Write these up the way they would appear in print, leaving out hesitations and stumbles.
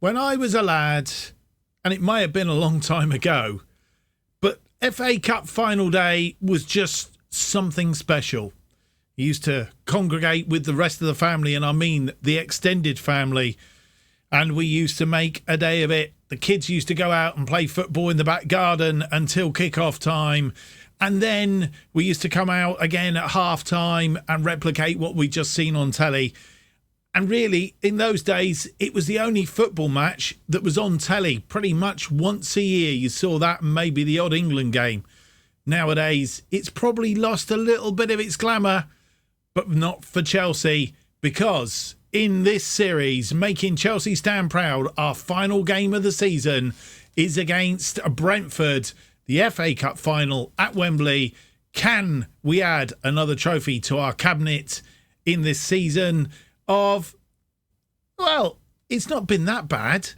When I was a lad, and it may have been a long time ago, but FA Cup final day was just something special. You used to congregate with the rest of the family, and I mean the extended family, and we used to make a day of it. The kids used to go out and play football in the back garden until kick-off time, and then we used to come out again at half-time and replicate what we'd just seen on telly. And really, in those days, it was the only football match that was on telly. Pretty much once a year, you saw that, and maybe the odd England game. Nowadays, it's probably lost a little bit of its glamour, but not for Chelsea, because in this series, making Chelsea stand proud, our final game of the season is against Brentford, the FA Cup final at Wembley. Can we add another trophy to our cabinet in this season of, well, it's not been that bad.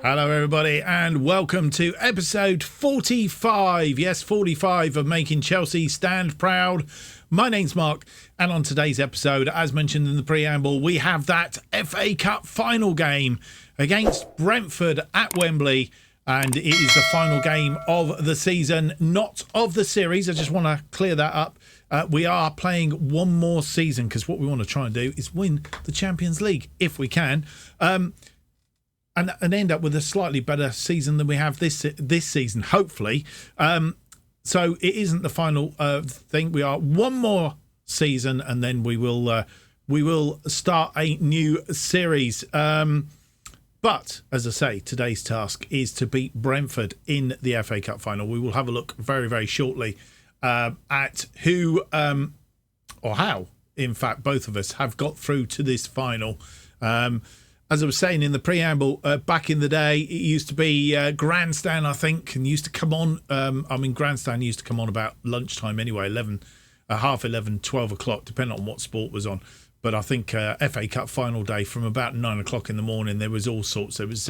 Hello everybody and welcome to episode 45, yes 45 of Making Chelsea Stand Proud. My name's Mark, and on today's episode, as mentioned in the preamble, we have that FA Cup final game against Brentford at Wembley, and it is the final game of the season, not of the series. I just want to clear that up. We are playing one more season because what we want to try and do is win the Champions League if we can. And end up with a slightly better season than we have this season, hopefully. So it isn't the final thing. We are one more season, and then we will start a new series. But as I say, today's task is to beat Brentford in the FA Cup final. We will have a look very, very shortly at who or how, in fact, both of us have got through to this final. As I was saying in the preamble, back in the day, it used to be Grandstand, I think, and used to come on. Grandstand used to come on about lunchtime anyway, 11, half 11, 12 o'clock, depending on what sport was on. But I think FA Cup final day from about 9 o'clock in the morning, there was all sorts. There was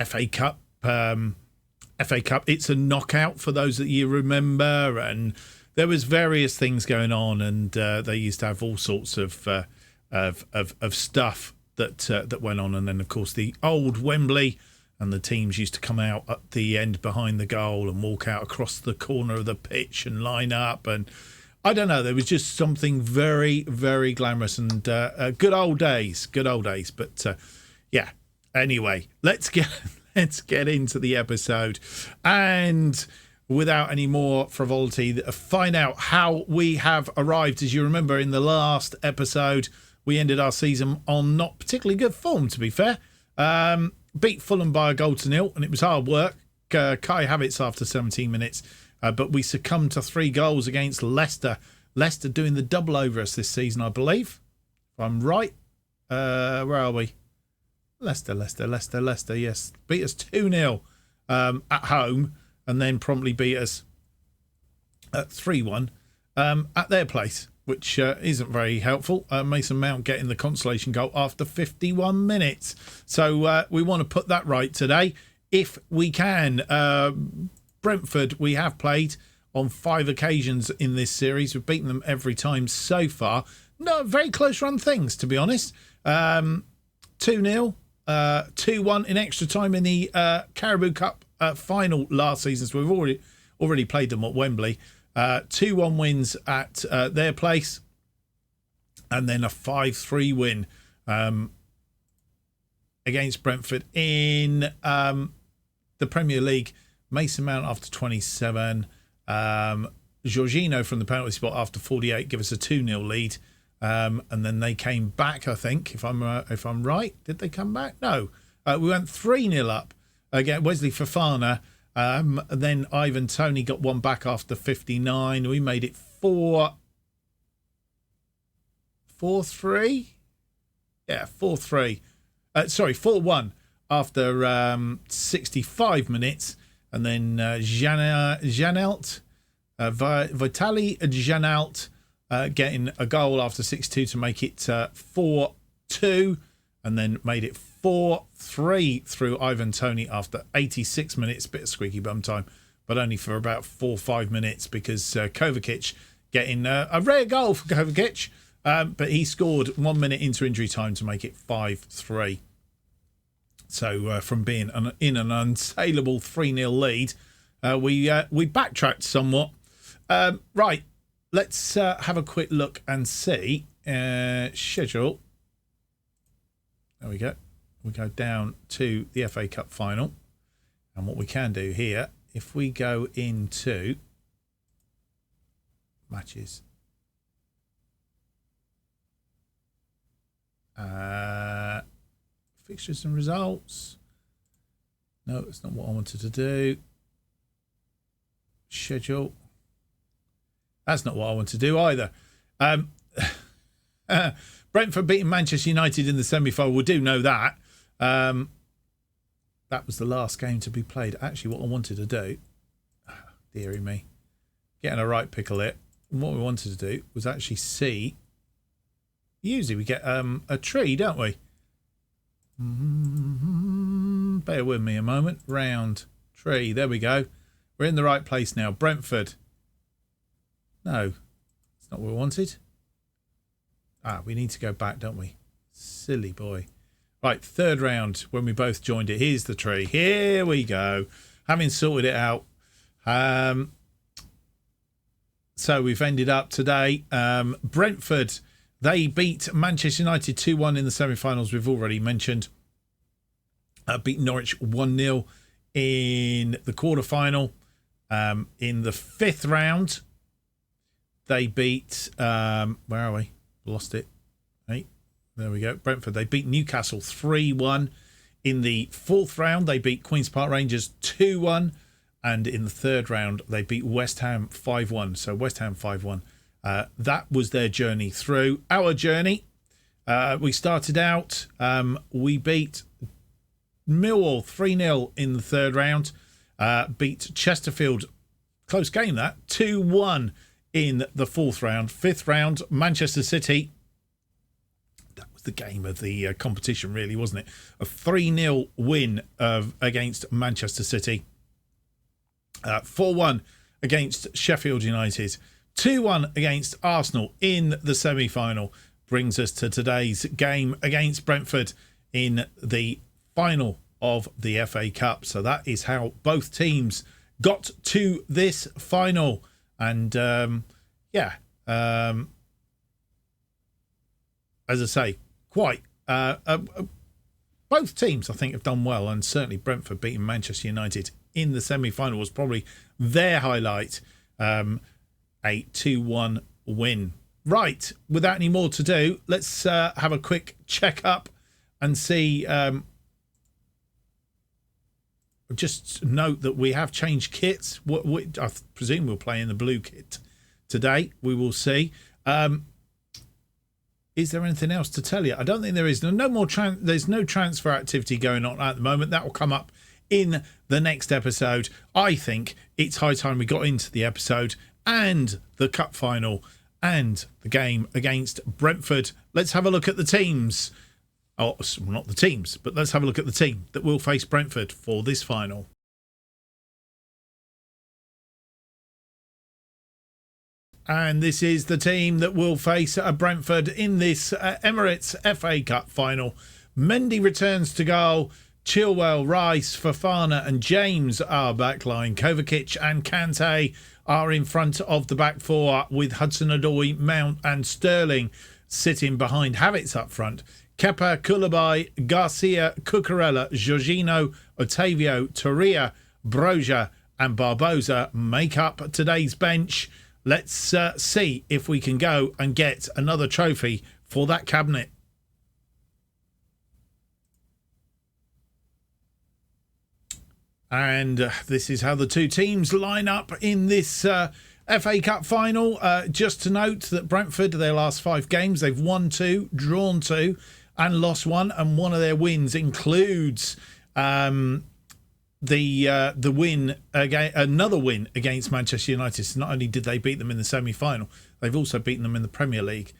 FA Cup, it's a knockout for those that you remember, and there was various things going on, and they used to have all sorts of stuff that went on. And then of course the old Wembley, and the teams used to come out at the end behind the goal and walk out across the corner of the pitch and line up, and I don't know, there was just something very, very glamorous, and good old days. But yeah, anyway, let's get into the episode, and without any more frivolity, find out how we have arrived. As you remember, in the last episode, we ended our season on not particularly good form, to be fair. Beat Fulham by a goal to nil, and it was hard work. Kai Havertz after 17 minutes. But we succumbed to 3 goals against Leicester. Leicester doing the double over us this season, I believe. If I'm right. Where are we? Leicester, yes. Beat us 2-0 at home, and then promptly beat us at 3-1 at their place, which isn't very helpful. Mason Mount getting the consolation goal after 51 minutes. So we want to put that right today, if we can. Brentford, we have played on 5 occasions in this series. We've beaten them every time so far. No, very close run things, to be honest. 2-0, 2-1 in extra time in the Carabao Cup final last season. So we've already played them at Wembley. 2-1 wins at their place, and then a 5-3 win against Brentford in the Premier League. Mason Mount after 27, Jorginho from the penalty spot after 48 give us a 2-0 lead, and then they came back, I think, if I'm right. Did they come back? No, we went 3-0 up again. Wesley Fofana. Then Ivan Toney got one back after 59. We made it 4-3. Yeah, 4-3. 4-1 after 65 minutes. And then Janelt, Vitaly Janelt getting a goal after 6-2 to make it 4-2. And then made it 4-3 through Ivan Toney after 86 minutes. Bit of squeaky bum time, but only for about 4 or 5 minutes because Kovacic getting a rare goal for Kovacic. But he scored 1 minute into injury time to make it 5-3. So from being in an unsaleable 3-0 lead, we backtracked somewhat. Right, let's have a quick look and see schedule. There we go. We go down to the FA Cup Final. And what we can do here, if we go into matches, fixtures and results. No, that's not what I wanted to do. Schedule. That's not what I want to do either. Brentford beating Manchester United in the semi-final. We do know that. That was the last game to be played. Actually, what I wanted to do, dearie me, getting a right pickle it. What we wanted to do was actually see. Usually we get a tree, don't we? Bear with me a moment. Round tree. There we go. We're in the right place now. Brentford. No, it's not what we wanted. We need to go back, don't we? Silly boy. Right, third round when we both joined it. Here's the tree. Here we go. Having sorted it out. So we've ended up today. Brentford, they beat Manchester United 2-1 in the semi-finals. We've already mentioned. Beat Norwich 1-0 in the quarter-final. In the fifth round, they beat... where are we? Lost it. Hey, there we go. Brentford, they beat Newcastle 3-1. In the fourth round, they beat Queen's Park Rangers 2-1. And in the third round, they beat West Ham 5-1. So West Ham 5-1. That was their journey through. Our journey, we started out, we beat Millwall 3-0 in the third round. Beat Chesterfield, close game that, 2-1 in the fourth round. Fifth round, Manchester City. That was the game of the competition, really, wasn't it? A 3-0 win against Manchester City. 4-1 against Sheffield United. 2-1 against Arsenal in the semi-final. Brings us to today's game against Brentford in the final of the FA Cup. So that is how both teams got to this final. And as I say, quite both teams I think have done well, and certainly Brentford beating Manchester United in the semi-final was probably their highlight. A 2-1 win. Right, without any more to do, let's have a quick check up and see. Just note that we have changed kits. I presume we'll play in the blue kit today. We will see. Is there anything else to tell you? I don't think there is. No more. There's no transfer activity going on at the moment. That will come up in the next episode. I think it's high time we got into the episode and the cup final and the game against Brentford. Let's have a look at the teams. Oh, not the teams, but let's have a look at the team that will face Brentford for this final. And this is the team that will face Brentford in this Emirates FA Cup final. Mendy returns to goal. Chilwell, Rice, Fofana and James are backline. Kovacic and Kante are in front of the back four, with Hudson-Odoi, Mount and Sterling sitting behind Havertz up front. Kepa, Koulibaly, Garcia, Cucurella, Jorginho, Otavio, Torreira, Broja and Barbosa make up today's bench. Let's see if we can go and get another trophy for that cabinet. And this is how the two teams line up in this FA Cup final. Just to note that Brentford, their last 5 games, they've won 2, drawn 2 and lost 1. And one of their wins includes The win again, another win against Manchester United. So not only did they beat them in the semi-final, they've also beaten them in the Premier League.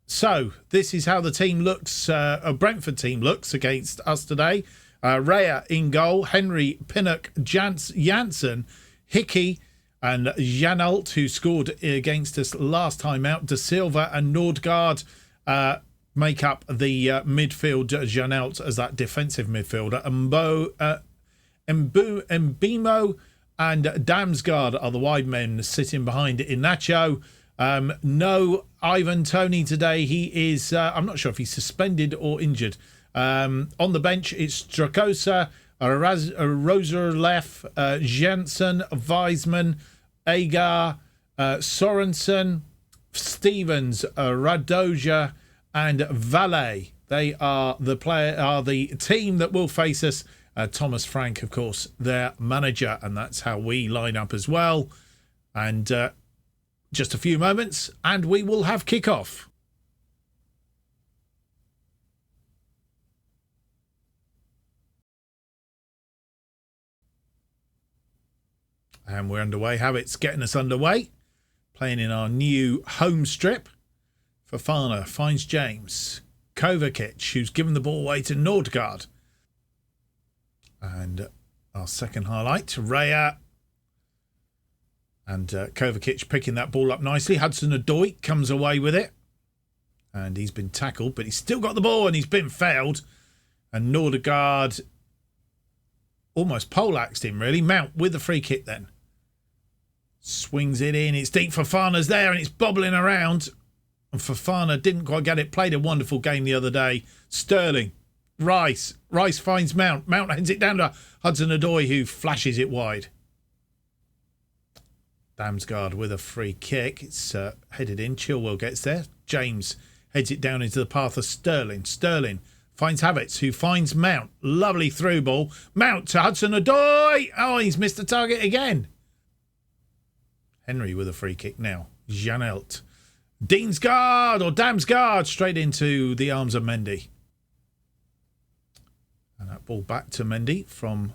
So this is how the team looks. A Brentford team looks against us today. Raya in goal, Henry, Pinnock, Janssen, Hickey, and Janelt, who scored against us last time out. De Silva and Nordgaard make up the midfield. Janelt as that defensive midfielder. Mbemo and Damsgaard are the wide men sitting behind Inacho. No Ivan Toney today. He is, I'm not sure if he's suspended or injured. On the bench, it's Strakosa, Roserlef, Jensen, Weisman, Agar, Sorensen, Stevens, Radoja, and Valle. They are the team that will face us. Thomas Frank, of course, their manager, and that's how we line up as well. And just a few moments, and we will have kickoff. And we're underway. Habits getting us underway. Playing in our new home strip. Fofana finds James. Kovacic, who's given the ball away to Nordgaard. And our second highlight, Raya. And Kovacic picking that ball up nicely. Hudson-Odoi comes away with it. And he's been tackled, but he's still got the ball and he's been fouled. And Nordgaard almost poleaxed him, really. Mount with the free kick then. Swings it in. It's deep. Fofana's there and it's bobbling around. And Fofana didn't quite get it. Played a wonderful game the other day. Sterling. Rice. Rice finds Mount. Mount heads it down to Hudson-Odoi, who flashes it wide. Damsgaard with a free kick. It's headed in. Chilwell gets there. James heads it down into the path of Sterling. Sterling finds Havertz, who finds Mount. Lovely through ball. Mount to Hudson-Odoi. Oh, he's missed the target again. Henry with a free kick now. Janelt. Deansgaard or Damsgaard straight into the arms of Mendy. And that ball back to Mendy from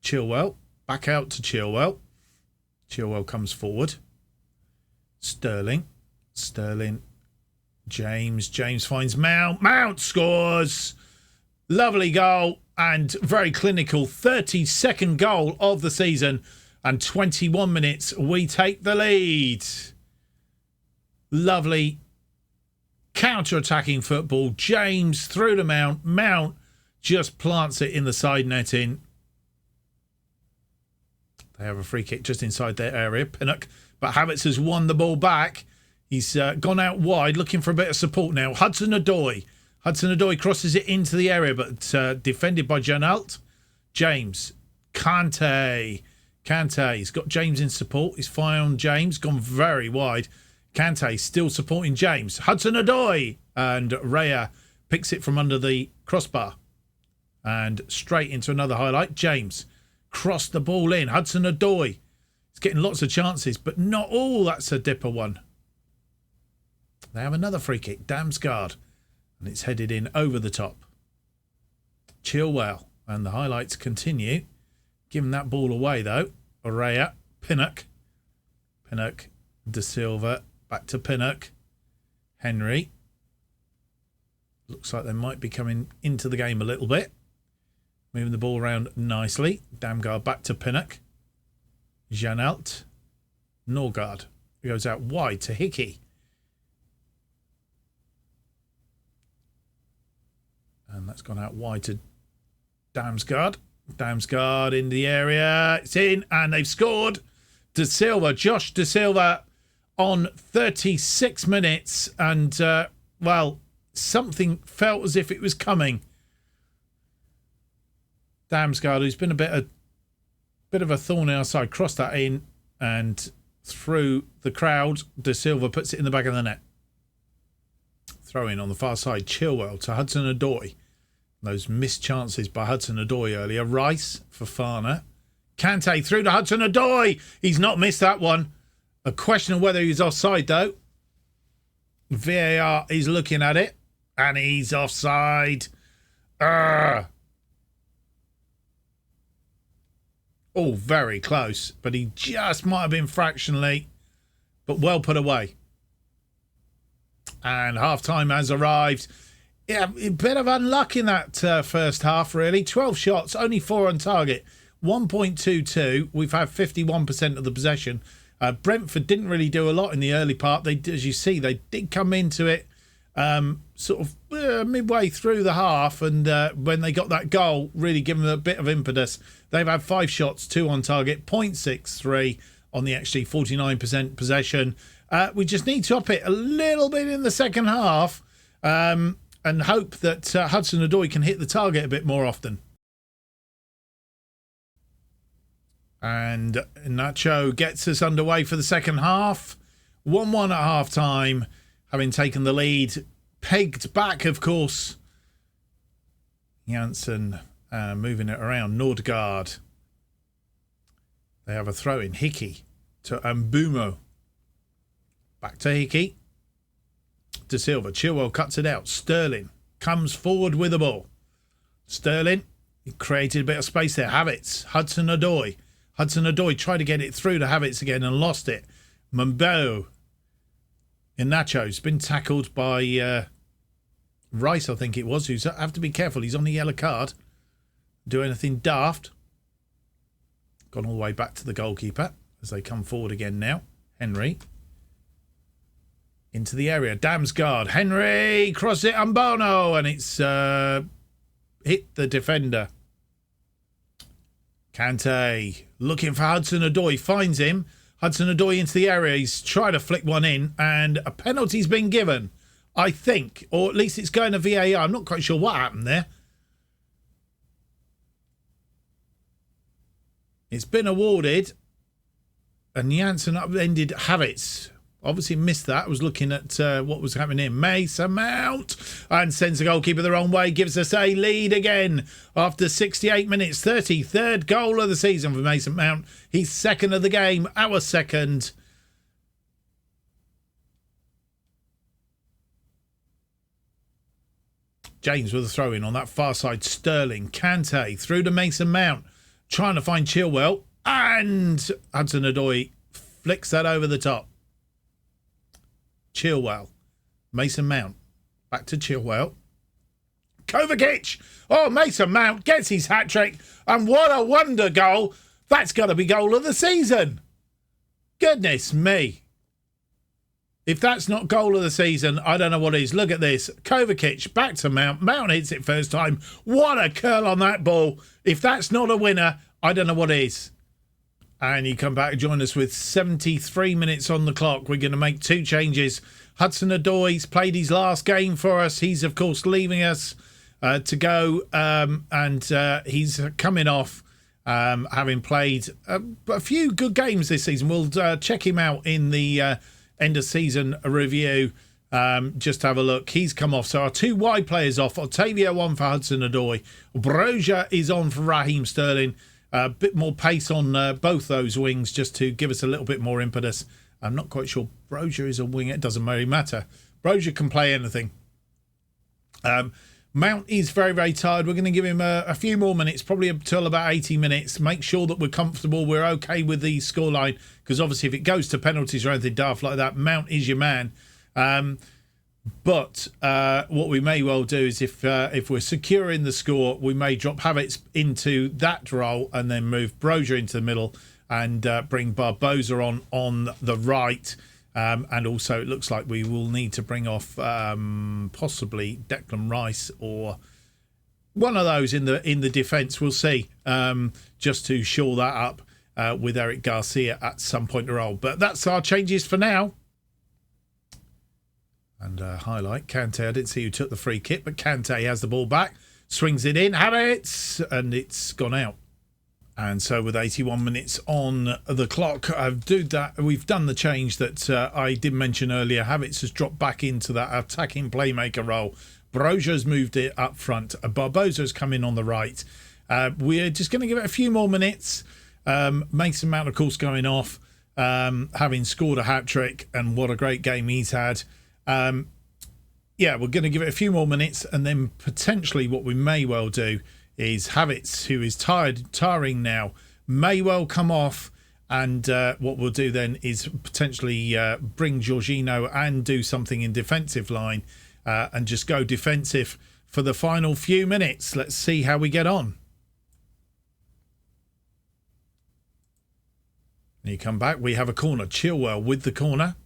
Chilwell. Back out to Chilwell. Chilwell comes forward. Sterling. James finds Mount. Mount scores. Lovely goal and very clinical. 32nd goal of the season. And 21 minutes, we take the lead. Lovely counter-attacking football. James through to Mount. Mount just plants it in the side netting. They have a free kick just inside their area. Pinnock, but Havertz has won the ball back. He's gone out wide, looking for a bit of support now. Hudson-Odoi. Hudson-Odoi crosses it into the area, but defended by Janelt. James. Kante. He's got James in support. He's found James, gone very wide. Kante still supporting James. Hudson-Odoi. And Raya picks it from under the crossbar. And straight into another highlight. James crossed the ball in. Hudson-Odoi. He's getting lots of chances, but not all. That's a dipper one. They have another free kick. Damsgaard. And it's headed in over the top. Chilwell. And the highlights continue. Giving that ball away, though. Raya. Pinnock. De Silva. Back to Pinnock. Henry. Looks like they might be coming into the game a little bit. Moving the ball around nicely. Damsgaard back to Pinnock. Janelt. Nordgaard. He goes out wide to Hickey. And that's gone out wide to Damsgaard. Damsgaard in the area. It's in and they've scored. De Silva, Josh De Silva on 36 minutes. And, well, something felt as if it was coming. Damsgaard, who's been a bit of a thorn in our side, crossed that in and through the crowd. De Silva puts it in the back of the net. Throw in on the far side. Chilwell to Hudson-Odoi. Those missed chances by Hudson-Odoi earlier. Rice, Fofana. Kante through to Hudson-Odoi. He's not missed that one. A question of whether he's offside, though. VAR is looking at it. And he's offside. Oh, very close, but he just might have been fractionally, but well put away. And half-time has arrived. Yeah, a bit of unluck in that first half, really. 12 shots, only 4 on target. 1.22. We've had 51% of the possession. Brentford didn't really do a lot in the early part. They, as you see, they did come into it sort of midway through the half, and when they got that goal, really give them a bit of impetus. They've had 5 shots, 2 on target, 0.63 on the XG, 49% possession. We just need to up it a little bit in the second half and hope that Hudson-Odoi can hit the target a bit more often. And Nacho gets us underway for the second half. 1-1 at half-time, having taken the lead. Pegged back, of course. Janssen moving it around. Nordgaard. They have a throw-in. Hickey to Mbumo. Back to Hickey. De Silva. Chilwell cuts it out. Sterling comes forward with the ball. Sterling, he created a bit of space there. Havertz. Hudson-Odoi. Hudson-Odoi tried to get it through to Havertz again and lost it. Mumbo. Inacho's been tackled by Rice, I think it was, who's have to be careful. He's on the yellow card. Do anything daft. Gone all the way back to the goalkeeper as they come forward again now. Henry. Into the area. Damsgaard. Henry. Cross it. Mbono. And it's hit the defender. Kante. Looking for Hudson-Odoi. Finds him. Hudson-Odoi into the area. He's trying to flick one in. And a penalty's been given, I think. Or at least it's going to VAR. I'm not quite sure what happened there. It's been awarded. And Janssen upended Havertz. Obviously missed that. I was looking at what was happening here. Mason Mount. And sends the goalkeeper the wrong way. Gives us a lead again. After 68 minutes. 33rd goal of the season for Mason Mount. He's second of the game. Our second. James with a throw-in on that far side. Sterling. Kante. Through to Mason Mount. Trying to find Chilwell. And Hudson-Odoi flicks that over the top. Chilwell. Mason Mount. Back to Chilwell. Kovacic. Oh, Mason Mount gets his hat-trick. And what a wonder goal. That's got to be goal of the season. Goodness me. If that's not goal of the season, I don't know what is. Look at this. Kovacic back to Mount. Mount hits it first time. What a curl on that ball. If that's not a winner, I don't know what is. And you come back and join us with 73 minutes on the clock. We're going to make 2 changes. Hudson-Odoi's played his last game for us. He's, of course, leaving us to go. And he's coming off, having played a few good games this season. We'll check him out in the end of season review. Just have a look. He's come off. So our 2 wide players off. Otavio on for Hudson-Odoi. Broja is on for Raheem Sterling. A bit more pace on both those wings just to give us a little bit more impetus. I'm not quite sure Broja is a winger. It doesn't really matter. Broja can play anything. Mount is very, very tired. We're going to give him a few more minutes, probably until about 80 minutes. Make sure that we're comfortable. We're okay with the scoreline because obviously if it goes to penalties or anything daft like that, Mount is your man. But what we may well do is if we're secure in the score, we may drop Havertz into that role and then move Broja into the middle and bring Barbosa on the right. And also it looks like we will need to bring off possibly Declan Rice or one of those in the defence. We'll see, just to shore that up with Eric Garcia at some point in the role. But that's our changes for now. And highlight, Kante. I didn't see who took the free kick, but Kante has the ball back. Swings it in. Havertz. And it's gone out. And so with 81 minutes on the clock, we've done the change that I did mention earlier. Havertz has dropped back into that attacking playmaker role. Broja's moved it up front. Barbosa's come in on the right. We're just going to give it a few more minutes. Mason Mount, of course, going off, having scored a hat-trick. And what a great game he's had. yeah, we're going to give it a few more minutes, and then potentially what we may well do is Havertz, who is tiring now, may well come off. And what we'll do then is potentially bring Jorginho and do something in defensive line and just go defensive for the final few minutes. Let's see how we get on. And you come back. We have a corner. Chilwell with the corner.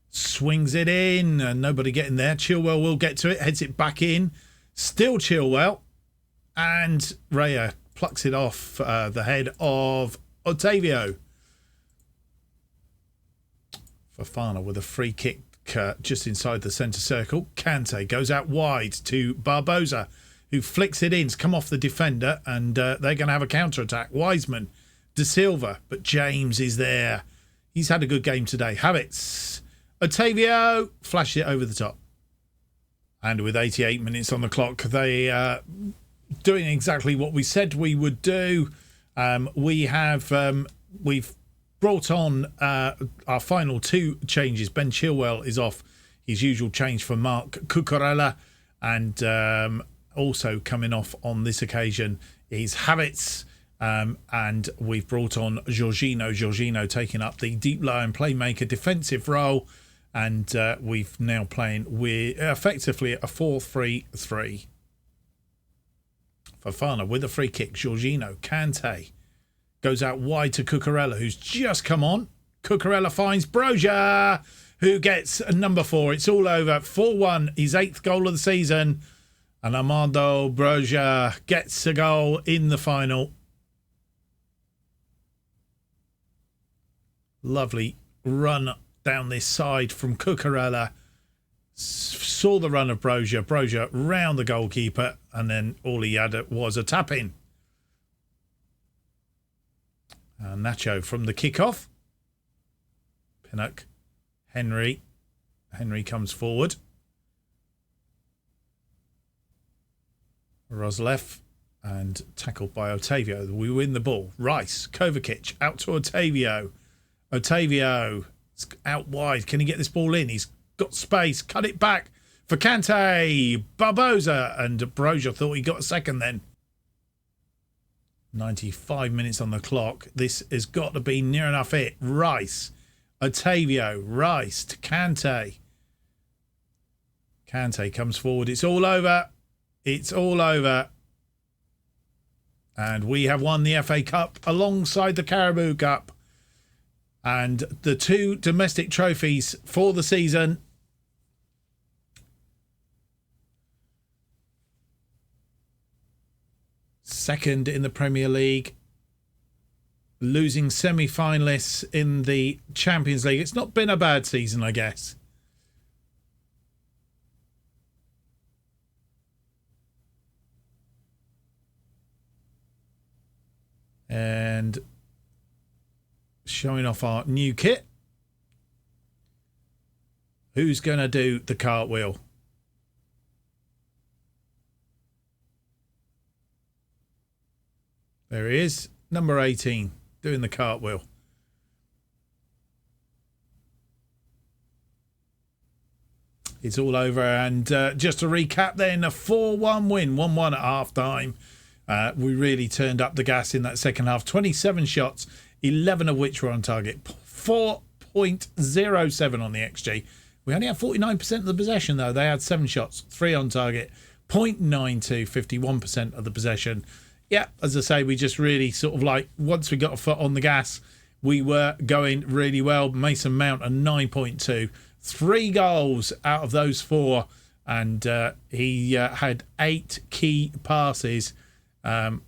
Swings it in. And nobody getting there. Chilwell will get to it. Heads it back in. Still Chilwell. And Raya plucks it off the head of Otavio. Fofana with a free kick just inside the centre circle. Kante goes out wide to Barbosa, who flicks it in. It's come off the defender, and they're going to have a counter-attack. Wiseman, De Silva, but James is there. He's had a good game today. Havertz, Otavio, flashed it over the top. And with 88 minutes on the clock, they are doing exactly what we said we would do. We've brought on our final two changes. Ben Chilwell is off, his usual change for Mark Cucurella, and also coming off on this occasion is Havertz, and we've brought on Jorginho taking up the deep line playmaker defensive role, and we've now playing with effectively a 4-3-3. Fofana with a free kick. Jorginho, Kante goes out wide to Cucurella, who's just come on. Cucurella finds Broja, who gets a number 4. It's all over. 4-1, his 8th goal of the season. And Armando Broja gets a goal in the final. Lovely run down this side from Cucurella. Saw the run of Broja. Broja round the goalkeeper, and then all he had was a tap-in. Nacho from the kickoff. Pinnock. Henry comes forward. Roslev, and tackled by Otavio. We win the ball. Rice, Kovacic out to Otavio. Otavio out wide. Can he get this ball in? He's got space. Cut it back for Kante. Barbosa, and Broja thought he got a second then. 95 minutes on the clock. This has got to be near enough it. Rice, Otavio, Rice to Kante. Kante comes forward. It's all over. It's all over. And we have won the FA Cup alongside the Carabao Cup. And the two domestic trophies for the season. Second in the Premier League. Losing semi-finalists in the Champions League. It's not been a bad season, I guess. And showing off our new kit. Who's going to do the cartwheel? There he is, number 18, doing the cartwheel. It's all over, and just to recap then, a 4-1 win, 1-1 at half-time. We really turned up the gas in that second half. 27 shots, 11 of which were on target. 4.07 on the XG. We only had 49% of the possession, though. They had 7 shots, 3 on target. 0.92, 51% of the possession. Yeah, as I say, we just really sort of like, once we got a foot on the gas, we were going really well. Mason Mount, a 9.2. 3 goals out of those 4. And he had 8 key passes. 2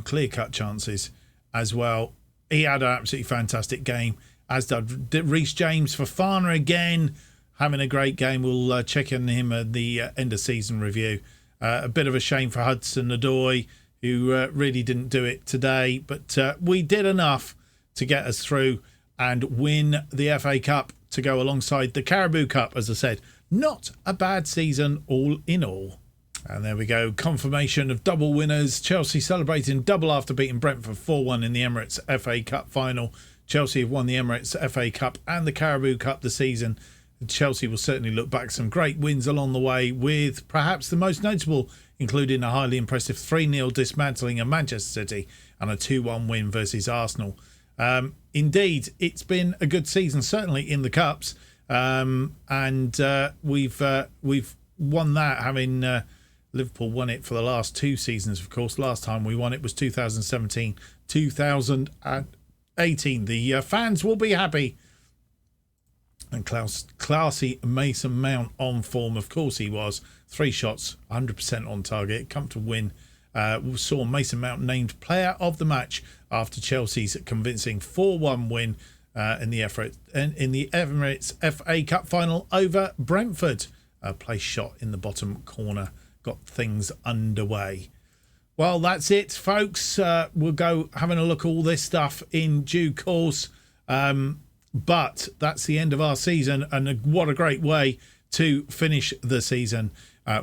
clear-cut chances as well. He had an absolutely fantastic game, as did Reece James. Fofana again, having a great game. We'll check in on him at the end-of-season review. A bit of a shame for Hudson-Odoi, who really didn't do it today. But we did enough to get us through and win the FA Cup to go alongside the Carabao Cup, as I said. Not a bad season all in all. And there we go. Confirmation of double winners. Chelsea celebrating double after beating Brentford 4-1 in the Emirates FA Cup final. Chelsea have won the Emirates FA Cup and the Carabao Cup this season. Chelsea will certainly look back some great wins along the way, with perhaps the most notable including a highly impressive 3-0 dismantling of Manchester City and a 2-1 win versus Arsenal. Indeed, it's been a good season, certainly in the Cups, and we've won that, having Liverpool won it for the last 2 seasons, of course. Last time we won it was 2017, 2018. The fans will be happy. And classy Mason Mount on form, of course he was. 3 shots, 100% on target, comfortable win. We saw Mason Mount named player of the match after Chelsea's convincing 4-1 win in the Emirates FA Cup Final over Brentford. A place shot in the bottom corner got things underway. Well, that's it, folks. We'll go having a look at all this stuff in due course. But that's the end of our season, and what a great way to finish the season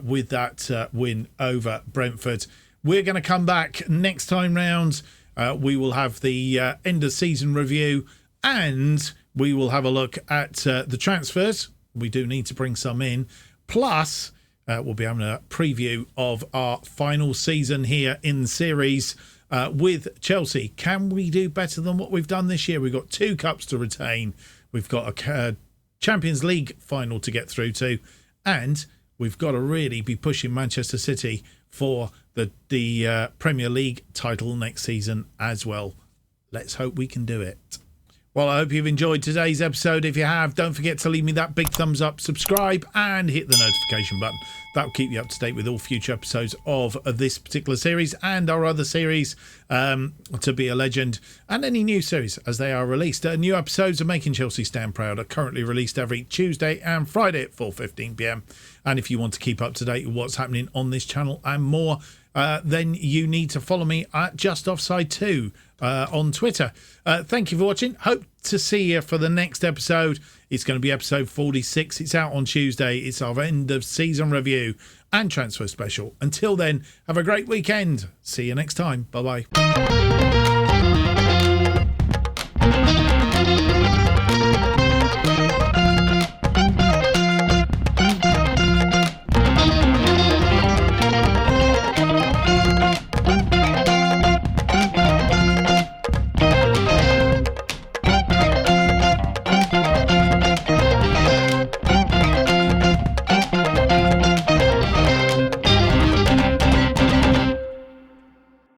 with that win over Brentford. We're going to come back next time round. We will have the end of season review, and we will have a look at the transfers. We do need to bring some in. Plus, we'll be having a preview of our final season here in the series with Chelsea. Can we do better than what we've done this year? We've got 2 cups to retain. We've got a Champions League final to get through to, and we've got to really be pushing Manchester City for the Premier League title next season as well. Let's hope we can do it. Well, I hope you've enjoyed today's episode. If you have, don't forget to leave me that big thumbs up, subscribe, and hit the notification button. That will keep you up to date with all future episodes of this particular series and our other series, To Be a Legend, and any new series as they are released. New episodes of Making Chelsea Stand Proud are currently released every Tuesday and Friday at 4:15 p.m. And if you want to keep up to date with what's happening on this channel and more, then you need to follow me at JustOffsideFM on Twitter. Thank you for watching. Hope to see you for the next episode. It's going to be episode 46. It's out on Tuesday. It's our end of season review and transfer special. Until then, have a great weekend. See you next time. Bye-bye.